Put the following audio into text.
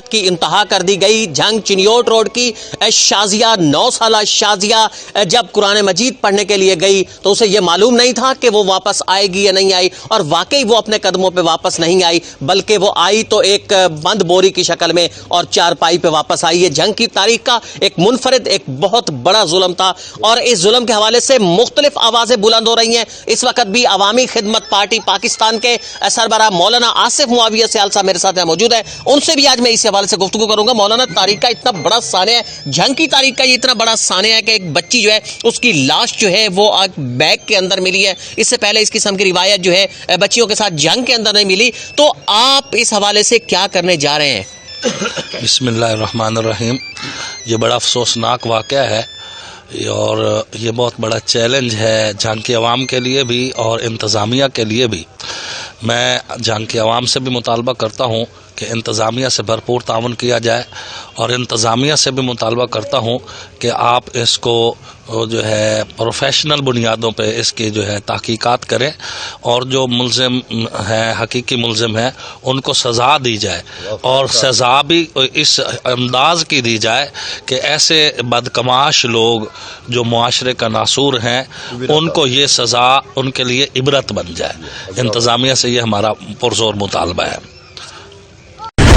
حد کی انتہا کر دی گئی. جھنگ چنیوٹ روڈ کی شازیہ 9 سالہ شازیہ جب قرآن مجید پڑھنے کے لیے گئی تو اسے یہ معلوم نہیں تھا کہ وہ واپس آئے گی یا نہیں آئی, اور واقعی وہ اپنے قدموں پہ واپس نہیں آئی, بلکہ وہ آئی تو ایک بند بوری کی شکل میں اور چارپائی پہ واپس آئی. یہ جنگ کی تاریخ کا ایک منفرد ایک بہت بڑا ظلم تھا, اور اس ظلم کے حوالے سے مختلف آوازیں بلند ہو رہی ہیں. اس وقت بھی عوامی خدمت پارٹی پاکستان کے سربراہ مولانا آصف معاویہ سیال صاحب میرے ساتھ موجود ہے, ان سے بھی آج میں اس حوالے سے گفتگو کروں گا. مولانا, تاریخ کا اتنا بڑا سانحہ ہے, جنگ کی تاریخ کا یہ اتنا بڑا سانحہ ہے کہ ایک بچی جو ہے اس کی لاش جو ہے وہ بیگ کے اندر ملی ہے. اس سے پہلے اس قسم کی روایت جو ہے بچیوں کے ساتھ جنگ کے اندر نہیں ملی. تو آپ اس حوالے سے کیا کرنے جا رہے ہیں؟ بسم اللہ الرحمن الرحیم. یہ بڑا افسوسناک واقعہ ہے اور یہ بہت بڑا چیلنج ہے جھنگ کی عوام کے لیے بھی اور انتظامیہ کے لیے بھی. میں جھنگ کی عوام سے بھی مطالبہ کرتا ہوں کہ انتظامیہ سے بھرپور تعاون کیا جائے, اور انتظامیہ سے بھی مطالبہ کرتا ہوں کہ آپ اس کو جو ہے پروفیشنل بنیادوں پہ اس کی جو ہے تحقیقات کریں, اور جو ملزم ہیں, حقیقی ملزم ہیں, ان کو سزا دی جائے, اور سزا بھی اس انداز کی دی جائے کہ ایسے بدکماش لوگ جو معاشرے کا ناسور ہیں ان کو یہ سزا ان کے لیے عبرت بن جائے. انتظامیہ سے یہ ہمارا پرزور مطالبہ ہے.